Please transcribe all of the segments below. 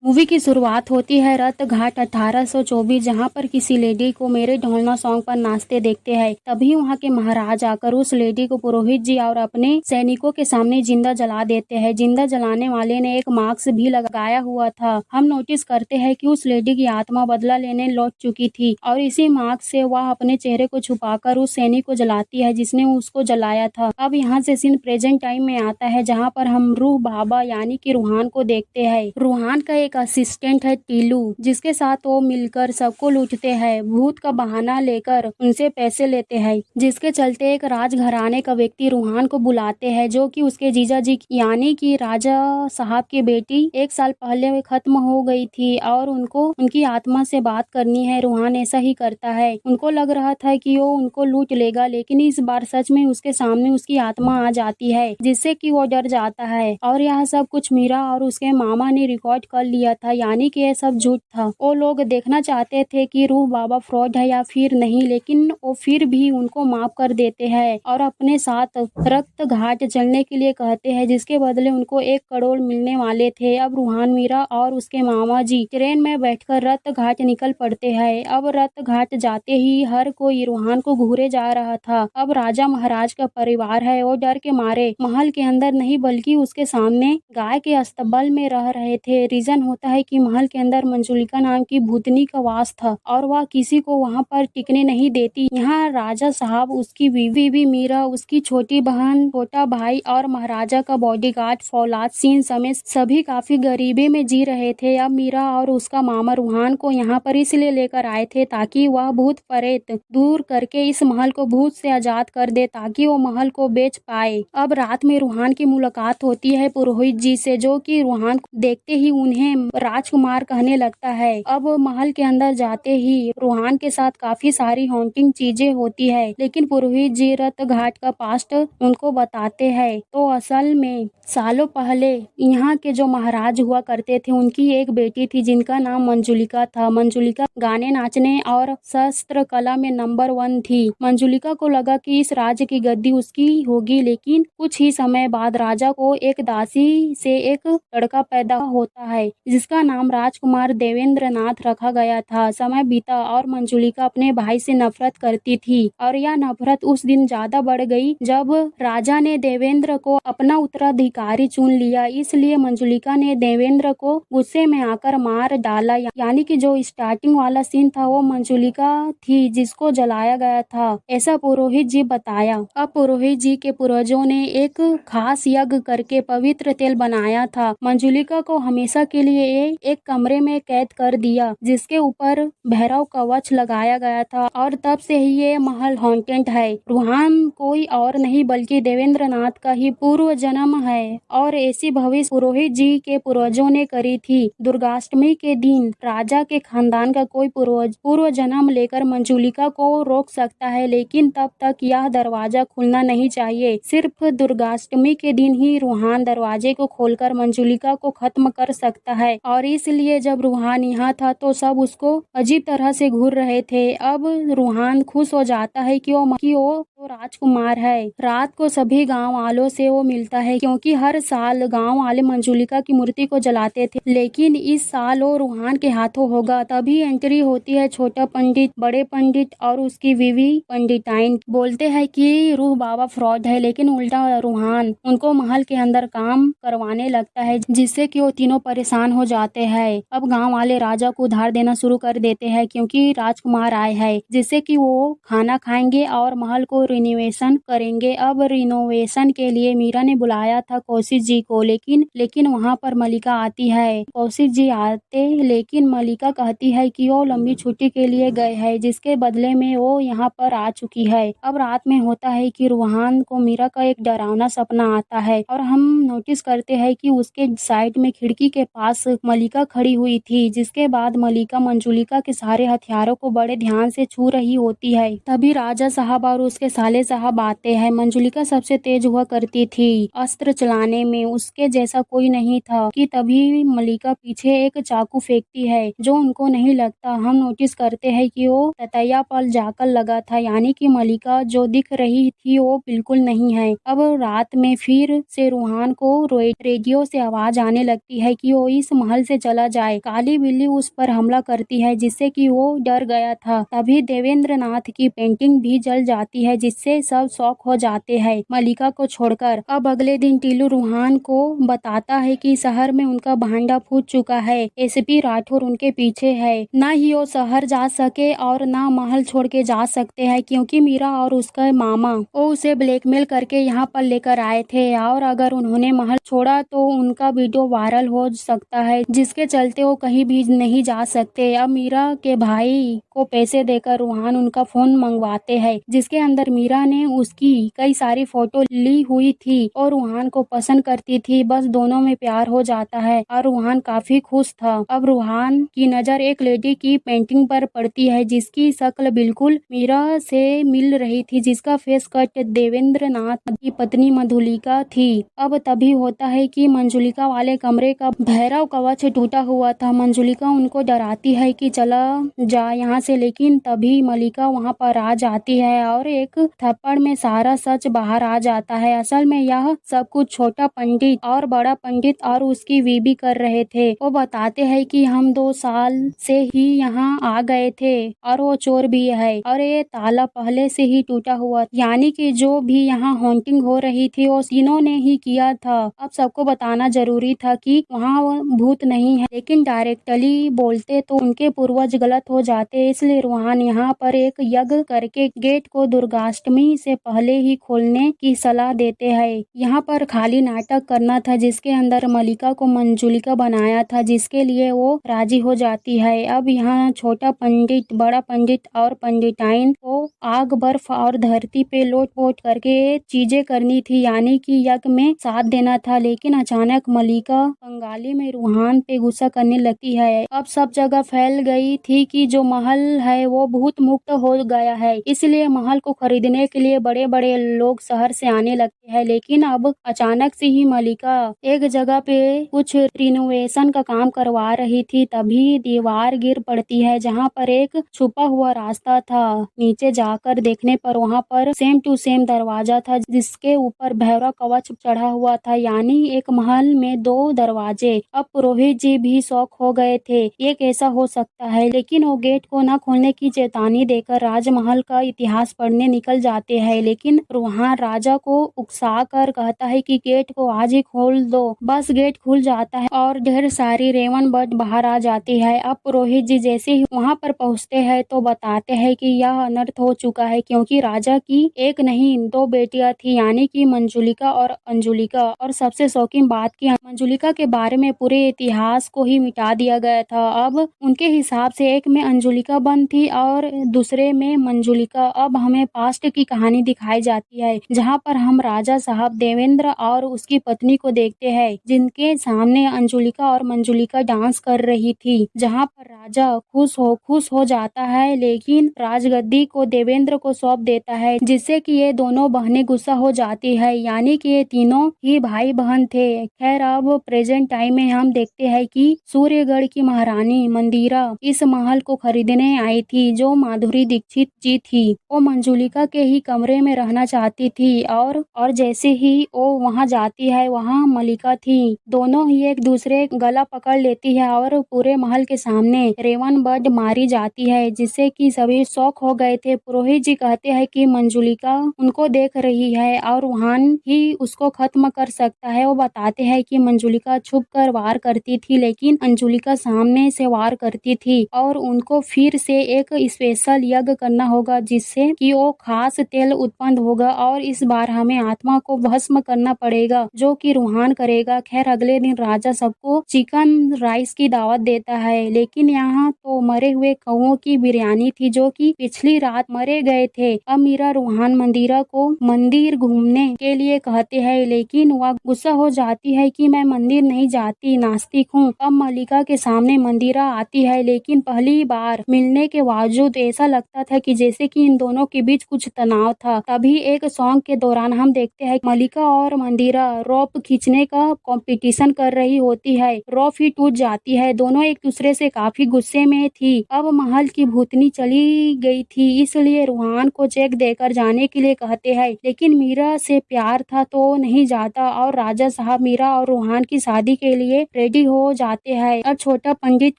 Movie की शुरुआत होती है रत घाट 1824, जहां पर किसी लेडी को मेरे ढोलना सॉन्ग पर नाचते देखते हैं। तभी वहां के महाराज आकर उस लेडी को पुरोहित जी और अपने सैनिकों के सामने जिंदा जला देते हैं। जिंदा जलाने वाले ने एक मास्क भी लगाया हुआ था। हम नोटिस करते हैं कि उस लेडी की आत्मा बदला लेने लौट चुकी थी और इसी मास्क से वह अपने चेहरे को छुपाकर उस सैनिक को जलाती है जिसने उसको जलाया था। अब यहाँ से सीन प्रेजेंट टाइम में आता है, जहाँ पर हम रूह बाबा यानी कि रूहान को देखते हैं। रूहान का एक असिस्टेंट है टीलू, जिसके साथ वो मिलकर सबको लूटते हैं। भूत का बहाना लेकर उनसे पैसे लेते हैं, जिसके चलते एक राजघराने का व्यक्ति रूहान को बुलाते हैं, जो कि उसके जीजा जी यानी कि राजा साहब की बेटी 1 साल पहले खत्म हो गई थी और उनको उनकी आत्मा से बात करनी है। रूहान ऐसा ही करता है। उनको लग रहा था कि वो उनको लूट लेगा, लेकिन इस बार सच में उसके सामने उसकी आत्मा आ जाती है, जिससे कि वो डर जाता है। और यह सब कुछ मीरा और उसके मामा ने रिकॉर्ड कर लिया था, यानी कि यह सब झूठ था। वो लोग देखना चाहते थे कि रूह बाबा फ्रॉड है या फिर नहीं, लेकिन वो फिर भी उनको माफ कर देते हैं और अपने साथ रक्त घाट चलने के लिए कहते हैं, जिसके बदले उनको 1 करोड़ मिलने वाले थे। अब रूहान, मीरा और उसके मामा जी ट्रेन में बैठकर रक्त घाट निकल पड़ते हैं। अब रक्त घाट जाते ही हर कोई रूहान को घूरे जा रहा था। अब राजा महाराज का परिवार है, वो डर के मारे महल के अंदर नहीं बल्कि उसके सामने गाय के अस्तबल में रह रहे थे। रीजन होता है कि महल के अंदर मंजुलिका नाम की भूतनी का वास था और वह किसी को वहां पर टिकने नहीं देती। यहाँ राजा साहब, उसकी बीवी मीरा, उसकी छोटी बहन, छोटा भाई और महाराजा का बॉडीगार्ड फौलाद सिंह समेत सभी काफी गरीबी में जी रहे थे। अब मीरा और उसका मामा रूहान को यहाँ पर इसलिए लेकर आए थे ताकि वह भूत प्रेत दूर करके इस महल को भूत से आजाद कर दे, ताकि वो महल को बेच पाए। अब रात में रूहान की मुलाकात होती है पुरोहित जी से, जो कि रूहान को देखते ही उन्हें राजकुमार कहने लगता है। अब महल के अंदर जाते ही रूहान के साथ काफी सारी हॉन्टिंग चीजें होती है, लेकिन पुरोहित जी रत घाट का पास्ट उनको बताते हैं। तो असल में सालों पहले यहाँ के जो महाराज हुआ करते थे, उनकी एक बेटी थी जिनका नाम मंजुलिका था। मंजुलिका गाने, नाचने और शस्त्र कला में नंबर 1 थी। मंजुलिका को लगा कि इस राज्य की गद्दी उसकी होगी, लेकिन कुछ ही समय बाद राजा को एक दासी से एक लड़का पैदा होता है, जिसका नाम राजकुमार देवेंद्र नाथ रखा गया था। समय बीता और मंजुलिका अपने भाई से नफरत करती थी और यह नफरत उस दिन ज्यादा बढ़ गई जब राजा ने देवेंद्र को अपना उत्तराधिकारी चुन लिया। इसलिए मंजुलिका ने देवेंद्र को गुस्से में आकर मार डाला, यानी कि जो स्टार्टिंग वाला सीन था वो मंजुलिका थी जिसको जलाया गया था, ऐसा पुरोहित जी बताया। अब पुरोहित जी के पूर्वजों ने एक खास यज्ञ करके पवित्र तेल बनाया था। मंजुलिका को हमेशा के लिए एक कमरे में कैद कर दिया, जिसके ऊपर भैरव कवच लगाया गया था और तब से ही ये महल हॉन्टेड है। रूहान कोई और नहीं बल्कि देवेंद्र नाथ का ही पूर्व जन्म है और ऐसी भविष्य पुरोहित जी के पूर्वजों ने करी थी। दुर्गाष्टमी के दिन राजा के खानदान का कोई पूर्व जन्म लेकर मंजुलिका को रोक सकता है, लेकिन तब तक यह दरवाजा खुलना नहीं चाहिए। सिर्फ दुर्गाष्टमी के दिन ही रूहान दरवाजे को खोलकर मंजुलिका को खत्म कर सकता है और इसलिए जब रूहान यहाँ था तो सब उसको अजीब तरह से घूर रहे थे। अब रूहान खुश हो जाता है कि वो तो राजकुमार है। रात को सभी गांव वालों से वो मिलता है, क्योंकि हर साल गांव वाले मंजुलिका की मूर्ति को जलाते थे, लेकिन इस साल वो रूहान के हाथों होगा। तभी एंट्री होती है छोटा पंडित, बड़े पंडित और उसकी बीवी पंडिताइन। बोलते हैं कि रूह बाबा फ्रॉड है, लेकिन उल्टा रूहान उनको महल के अंदर काम करवाने लगता है, जिससे कि वो तीनों परेशान हो जाते हैं। अब गांव वाले राजा को उधार देना शुरू कर देते हैं, क्योंकि राजकुमार आए हैं, जिससे कि वो खाना खाएंगे और महल को रिनोवेशन करेंगे। अब रिनोवेशन के लिए मीरा ने बुलाया था कौशिक जी को, लेकिन वहां पर मलिका आती है। कौशिक जी आते, लेकिन मलिका कहती है कि वो लंबी छुट्टी के लिए गए हैं, जिसके बदले में वो यहाँ पर आ चुकी है। अब रात में होता है कि रूहान को मीरा का एक डरावना सपना आता है और हम नोटिस करते हैं कि उसके साइड में खिड़की के पास मलिका खड़ी हुई थी, जिसके बाद मलिका मंजुलिका के सारे हथियारों को बड़े ध्यान से छू रही होती है। तभी राजा साहब और उसके साले साहब आते हैं। मंजुलिका सबसे तेज हुआ करती थी अस्त्र चलाने में, उसके जैसा कोई नहीं था कि तभी मलिका पीछे एक चाकू फेंकती है जो उनको नहीं लगता। हम नोटिस करते हैं कि वो ततैया पर जाकर लगा था, यानी कि मलिका जो दिख रही थी वो बिल्कुल नहीं है। अब रात में फिर से रूहान को रेडियो से आवाज आने लगती है कि वो इस महल से चला जाए। काली बिल्ली उस पर हमला करती है जिससे कि वो डर गया था। तभी देवेंद्र नाथ की पेंटिंग भी जल जाती है जिससे सब शॉक हो जाते हैं मलिका को छोड़कर। अब अगले दिन टीलू रूहान को बताता है कि शहर में उनका भांडा फूट चुका है। एसपी राठौर उनके पीछे है। न ही वो शहर जा सके और न महल छोड़ के जा सकते हैं क्योंकि मीरा और उसका मामा वो उसे ब्लैकमेल करके यहाँ पर लेकर आए थे और अगर उन्होंने महल छोड़ा तो उनका वीडियो वायरल हो सकता है जिसके चलते वो कहीं भी नहीं जा सकते। अब मीरा के भाई को पैसे देकर रूहान उनका फोन मंगवाते हैं जिसके अंदर मीरा ने उसकी कई सारी फोटो ली हुई थी और रूहान को पसंद करती थी। बस दोनों में प्यार हो जाता है और रूहान काफी खुश था। अब रूहान की नजर एक लेडी की पेंटिंग पर पड़ती है जिसकी शक्ल बिल्कुल मीरा से मिल रही थी, जिसका फेस कट देवेंद्र नाथ की पत्नी मधुलिका थी। अब तभी होता है कि मंजुलिका वाले कमरे का भैरव कवच टूटा हुआ था। मंजुलिका उनको डराती है कि चला जा यहाँ से, लेकिन तभी मलिका वहाँ पर आ जाती है और एक थप्पड़ में सारा सच बाहर आ जाता है। असल में यह सब कुछ छोटा पंडित और बड़ा पंडित और उसकी बीवी कर रहे थे। वो बताते हैं कि हम 2 साल से ही यहाँ आ गए थे और वो चोर भी है और ये ताला पहले से ही टूटा हुआ, यानी कि जो भी यहाँ हॉन्टिंग हो रही थी वो इन्होंने ही किया था। अब सबको बताना जरूरी था कि वहाँ भूत नहीं है, लेकिन डायरेक्टली बोलते तो उनके पूर्वज गलत हो जाते, इसलिए रूहान यहाँ पर एक यज्ञ करके गेट को दुर्गाष्टमी से पहले ही खोलने की सलाह देते हैं। यहाँ पर खाली नाटक करना था जिसके अंदर मलिका को मंजुलिका बनाया था, जिसके लिए वो राजी हो जाती है। अब यहाँ छोटा पंडित, बड़ा पंडित और पंडिताइन को आग, बर्फ और धरती पे लोट पोट करके चीजें करनी थी, यानी कि यज्ञ में साथ देना था। लेकिन अचानक मलिका बंगाली में रूहान पे गुस्सा करने लगती है। अब सब जगह फैल गई थी कि जो महल है वो भूत मुक्त हो गया है, इसलिए महल को खरीदने के लिए बड़े बड़े लोग शहर से आने लगते हैं। लेकिन अब अचानक से ही मलिका एक जगह पे कुछ रिनोवेशन का काम करवा रही थी, तभी दीवार गिर पड़ती है जहाँ पर एक छुपा हुआ रास्ता था। नीचे जाकर देखने पर वहाँ पर सेम टू सेम दरवाजा था जिसके ऊपर भैरव कवच चढ़ा हुआ था, यानी एक महल में 2 दरवाजे। अब पुरोहित जी भी शौक हो गए थे, ये कैसा हो सकता है, लेकिन वो गेट को न खोलने की चेतावनी देकर राजमहल का इतिहास पढ़ने निकल जाते हैं। लेकिन रूहान राजा को उकसा कर कहता है कि गेट को आज ही खोल दो। बस गेट खुल जाता है और ढेर सारी रेवन बर्ड बाहर आ जाती है। अब पुरोहित जी जैसे ही वहाँ पर पहुँचते हैं तो बताते हैं कि यह अनर्थ हो चुका है क्योंकि राजा की एक नहीं 2 बेटियां थी, यानी कि मंजुलिका और अंजुलिका। और सबसे शौकीन बात की मंजुलिका के बारे में पूरे इतिहास को ही मिटा दिया गया था। अब उनके हिसाब से एक में अंजुलिका बंद थी और दूसरे में मंजुलिका। अब हमें पास्ट की कहानी दिखाई जाती है जहाँ पर हम राजा साहब देवेंद्र और उसकी पत्नी को देखते हैं जिनके सामने अंजुलिका और मंजुलिका डांस कर रही थी, जहाँ पर राजा खुश हो जाता है लेकिन राजगद्दी को देवेंद्र को सौंप देता है, जिससे कि ये दोनों बहनें गुस्सा हो जाती है, यानी कि ये तीनों ही भाई बहन थे। खैर अब प्रेजेंट टाइम में हम देखते हैं कि सूर्यगढ़ की महारानी मंदिरा इस महल को खरीदने आई थी जो माधुरी दीक्षित जी थी। वो मंजुलिका के ही कमरे में रहना चाहती थी और जैसे ही वो वहाँ जाती है वहाँ मलिका थी। दोनों ही एक दूसरे गला पकड़ लेती है और पूरे महल के सामने रेवन बर्ड मारी जाती है, जिससे कि सभी शौक हो गए थे। पुरोहित जी कहते हैं कि मंजुलिका उनको देख रही है और रूहान ही उसको खत्म कर सकता है। वो बताते हैं कि मंजुलिका छुप कर वार करती थी लेकिन अंजुलिका सामने से वार करती थी और उनको फिर से एक स्पेशल यज्ञ करना होगा जिससे कि वो खास तेल उत्पन्न होगा और इस बार हमें आत्मा को भस्म करना पड़ेगा जो कि रूहान करेगा। खैर अगले दिन राजा सबको चिकन राइस की दावत देता है, लेकिन यहाँ तो मरे हुए कौओं की बिरयानी थी जो कि पिछली रात मरे गए थे। अब मीरा रूहान मंदिरा को मंदिर घूमने के लिए कहते हैं, लेकिन वह गुस्सा हो जाती है कि मैं मंदिर नहीं जाती, नास्तिक हूँ। अब मलिका के सामने मंदिरा आती है, लेकिन पहली बार मिलने के बावजूद ऐसा लगता था कि जैसे कि इन दोनों के बीच कुछ तनाव था। तभी एक सॉन्ग के दौरान हम देखते हैं मलिका और मंदिरा रोप खींचने का कंपटीशन कर रही होती है। रोप ही टूट जाती है। दोनों एक दूसरे से काफी गुस्से में थी। अब महल की भूतनी चली गई थी, इसलिए रूहान को चेक देकर जाने के लिए कहते हैं, लेकिन मीरा से प्यार था तो नहीं जाता और राजा साहब मीरा और रूहान की शादी के लिए रेडी हो जाते हैं। अब छोटा पंडित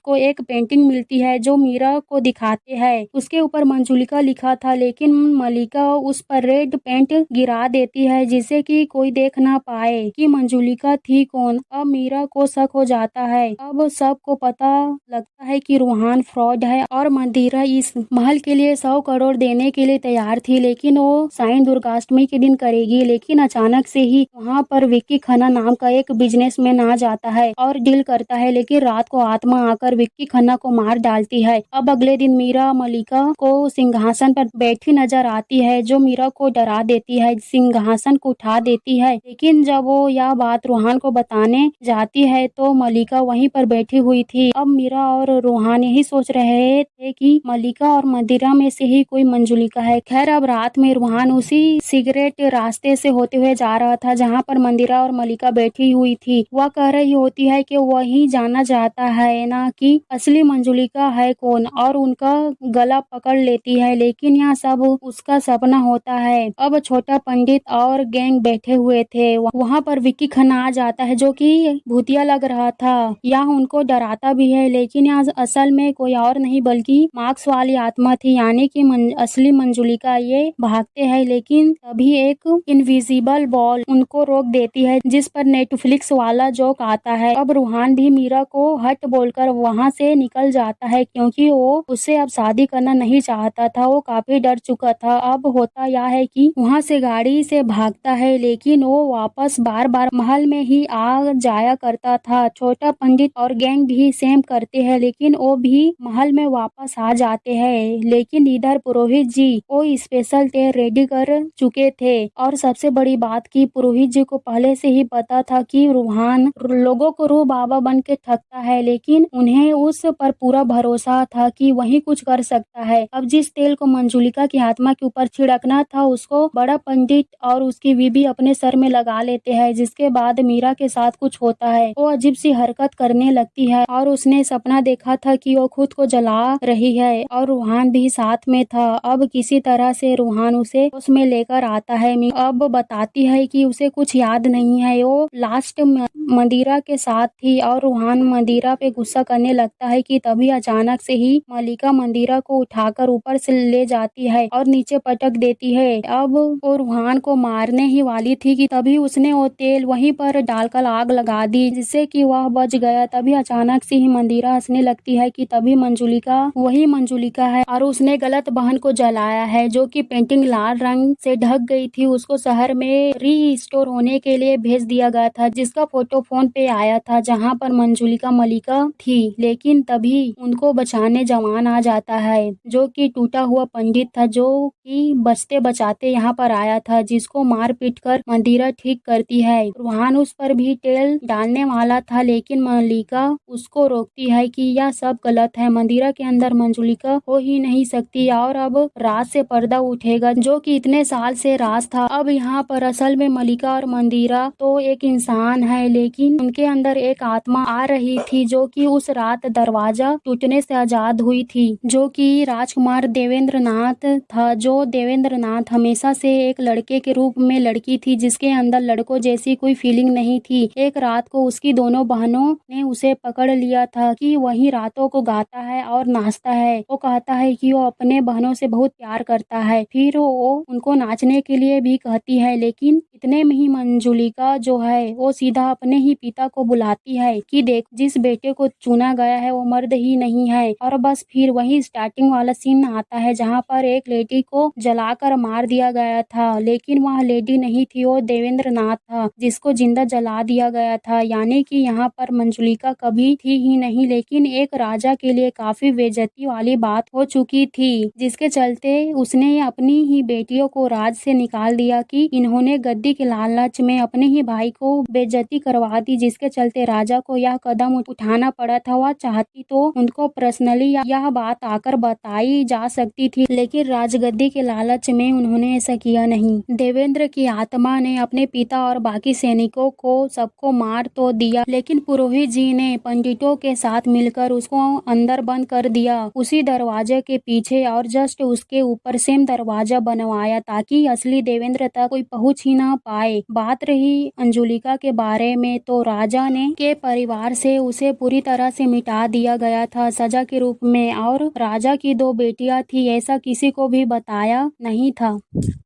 को एक पेंटिंग मिलती है जो मीरा को दिखाते हैं। उसके ऊपर मंजुलिका लिखा था, लेकिन मलिका उस पर रेड पेंट गिरा देती है जिससे कि कोई देख ना पाए कि मंजुलिका थी कौन। अब मीरा को शक हो जाता है। अब सबको पता लगता है कि रूहान फ्रॉड है और मंदिरा इस महल के लिए 100 करोड़ देने के लिए तैयार थी, लेकिन वो साइन दुर्गाष्टमी के दिन करेगी। लेकिन अचानक से ही वहाँ पर विक्की खन्ना नाम का एक बिजनेसमैन आ जाता है और डील करता है, लेकिन रात को आत्मा आकर विक्की खन्ना को मार डालती है। अब अगले दिन मीरा मलिका को सिंहासन पर बैठी नजर आती है, जो मीरा को डरा देती है, सिंहासन को उठा देती है। लेकिन जब वो यह बात रूहान को बताने जाती है तो मलिका वहीं पर बैठी हुई थी। अब मीरा और रूहान यही सोच रहे थे कि मलिका और मंदिरा में से ही कोई मंजुलिका है। खैर, अब रात में रूहान उसी सिगरेट रास्ते से होते हुए जा रहा था जहाँ पर मंदिरा और मलिका बैठी हुई थी। वह कह रही होती है कि वही जानना चाहता है ना कि असली मंजुलिका है कौन, और उनका गला पकड़ लेती है, लेकिन यह सब उसका सपना होता है। अब छोटा पंडित और गैंग बैठे हुए थे। वहाँ पर विक्की खन्ना आ जाता है, जो कि भूतिया लग रहा था। यह उनको डराता भी है, लेकिन यह असल में कोई और नहीं बल्कि मार्क्स वाली आत्मा थी, यानी कि असली मंजुलिका। ये भागते हैं, लेकिन तभी एक इनविजिबल बॉल उनको रोक देती है, जिस पर नेटफ्लिक्स वाला जोक आता है। अब रूहान भी मीरा को हट बोलकर वहाँ से निकल जाता है, क्योंकि वो उससे अब शादी करना नहीं चाहता था। वो काफी डर चुका था। अब होता यह है कि वहाँ से गाड़ी से भागता है, लेकिन वो वापस बार बार महल में ही आ जाया करता था। छोटा पंडित और गैंग भी सेम करते हैं, लेकिन वो भी महल में वापस आ जाते हैं। लेकिन इधर पुरोहित जी वो स्पेशल तेल रेडी कर चुके थे, और सबसे बड़ी बात की पुरोहित जी को पहले से ही पता था कि रूहान लोगों को रूह बाबा बन के ठगता है, लेकिन उन्हें उस पर पूरा भरोसा था कि वही कुछ कर सकता है। अब जिस तेल को मंजुलिका की आत्मा के ऊपर छिड़कना था, उसको बड़ा पंडित और उसकी बीबी अपने सर में लगा लेते हैं, जिसके बाद मीरा के साथ कुछ होता है। वो अजीब सी हरकत करने लगती है और उसने सपना देखा था कि वो खुद को जला रही है और रूहान भी साथ में था। अब किसी तरह से रूहान उसे उसमें लेकर आता है। अब बताती है कि उसे कुछ याद नहीं है, वो लास्ट मंदिरा के साथ थी, और रूहान मंदिरा पे गुस्सा करने लगता है कि तभी अचानक से ही मलिका मंदिरा को उठाकर ऊपर से ले जाती है और नीचे पटक देती है। अब वो रूहान को मारने ही वाली थी कि तभी उसने वो तेल वहीं पर डालकर आग लगा दी, जिससे कि वह बच गया। तभी अचानक से ही मंदिरा हंसने लगती है कि तभी मंजुलिका वही मंजुलिका है और उसने गलत बहन को जलाया है, जो कि पेंटिंग लाल रंग से ढक गई थी। उसको शहर में रीस्टोर होने के लिए भेज दिया गया था, जिसका फोटो फोन पे आया था, जहाँ पर मंजुलिका मलिका थी। लेकिन तभी उनको बचाने जवान आ जाता है, जो कि टूटा हुआ पंडित था, जो कि बचते बचाते यहाँ पर आया था, जिसको मार पीट कर मंदिरा ठीक करती है। रूहान उस पर भी तेल डालने वाला था, लेकिन मलिका उसको रोकती है कि यह सब गलत है, मंदिरा के अंदर मंजुलिका हो ही नहीं सकती, और अब राज से पर्दा उठेगा, जो कि इतने साल से राज था। अब यहाँ पर असल में मलिका और मंदिरा तो एक इंसान है, लेकिन उनके अंदर एक आत्मा आ रही थी, जो कि उस रात दरवाजा टूटने से आजाद हुई थी, जो कि राजकुमार देवेंद्र नाथ था। जो देवेंद्र नाथ हमेशा से एक लड़के के रूप में लड़की थी, जिसके अंदर लड़कों जैसी कोई फीलिंग नहीं थी। एक रात को उसकी दोनों बहनों ने उसे पकड़ लिया था कि वही रातों को गाता है और नाचता है। वो कहता है कि वो अपने बहनों से बहुत प्यार करता है। फिर वो उनको नाचने के लिए भी कहती है, लेकिन इतने में ही मंजुलिका जो है वो सीधा अपने ही पिता को बुलाती है कि देख, जिस बेटे को चुना गया है वो मर्द ही नहीं है। और बस फिर वही स्टार्टिंग वाला सीन आता है, जहाँ पर एक लेडी को जलाकर मार दिया गया था, लेकिन वह लेडी नहीं थी, वो देवेंद्र नाथ था, जिसको जिंदा जला दिया गया था। यानी कि यहाँ पर मंजुलिका कभी थी ही नहीं, लेकिन एक राजा के लिए काफी बेइज्जती वाली बात हो चुकी थी, जिसके चलते उसने अपनी ही बेटियों को राज से निकाल दिया कि इन्होंने गद्दी के लालच में अपने ही भाई को बेइज्जती करवा दी, जिसके चलते राजा को यह कदम उठाना पड़ा था। वह चाहती तो उनको पर्सनली यह बात आकर बताई जा सकती थी, लेकिन राजगद्दी के के लालच में उन्होंने ऐसा किया नहीं। देवेंद्र की आत्मा ने अपने पिता और बाकी सैनिकों को सबको मार तो दिया, लेकिन पुरोहित जी ने पंडितों के साथ मिलकर उसको अंदर बंद कर दिया, उसी दरवाजे के पीछे, और जस्ट उसके ऊपर सेम दरवाजा बनवाया ताकि असली देवेंद्र तक कोई पहुंच ही ना पाए। बात रही अंजुलिका के बारे में, तो राजा ने के परिवार से उसे पूरी तरह से मिटा दिया गया था सजा के रूप में, और राजा की 2 बेटियां थी ऐसा किसी को भी बताया नहीं था,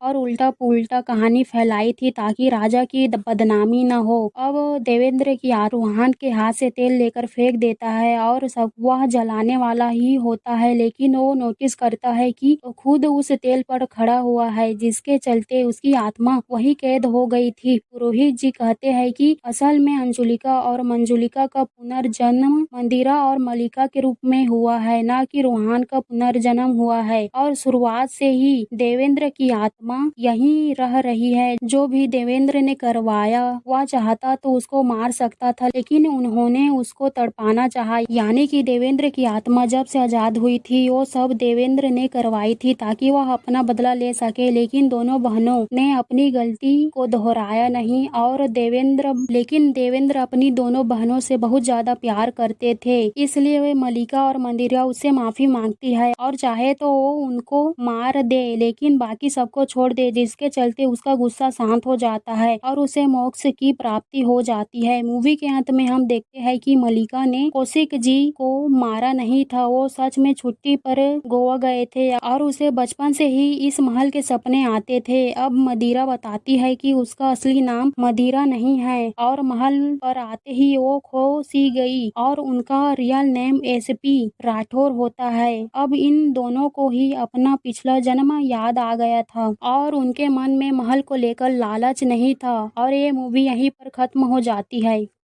और उल्टा पुल्टा कहानी फैलाई थी ताकि राजा की बदनामी न हो। अब देवेंद्र की आरोहण के हाथ से तेल लेकर फेंक देता है और सब वह जलाने वाला ही होता है, लेकिन वो नोटिस करता है कि वो खुद उस तेल पर खड़ा हुआ है, जिसके चलते उसकी आत्मा वही कैद हो गई थी। पुरोहित जी कहते हैं कि असल में अंजुलिका और मंजुलिका का पुनर्जन्म मंदिरा और मलिका के रूप में हुआ है, न कि रोहन का पुनर्जन्म हुआ है, और शुरुआत से ही देवेंद्र की आत्मा यहीं रह रही है। जो भी देवेंद्र ने करवाया, वह चाहता तो उसको मार सकता था, लेकिन उन्होंने उसको तड़पाना चाहा। यानी कि देवेंद्र की आत्मा जब से आजाद हुई थी, वो सब देवेंद्र ने करवाई थी ताकि वह अपना बदला ले सके, लेकिन दोनों बहनों ने अपनी गलती को दोहराया नहीं, और देवेंद्र अपनी दोनों बहनों से बहुत ज्यादा प्यार करते थे, इसलिए वे मलिका और मंदिरा उससे माफी मांगती है और चाहे तो वो उनको मार दे, लेकिन बाकी सबको छोड़ दे, जिसके चलते उसका गुस्सा शांत हो जाता है और उसे मोक्ष की प्राप्ति हो जाती है। मूवी के अंत में हम देखते हैं कि मलिका ने कौशिक जी को मारा नहीं था, वो सच में छुट्टी पर गोवा गए थे और उसे बचपन से ही इस महल के सपने आते थे। अब मदिरा बताती है कि उसका असली नाम मदिरा नहीं है, और महल पर आते ही वो खो सी गई और उनका रियल नेम एसपी राठौर होता है। अब इन दोनों को ही अपना पिछला जन्म याद आ गया था और उनके मन में महल को लेकर लालच नहीं था, और ये मूवी यहीं पर खत्म हो जाती है।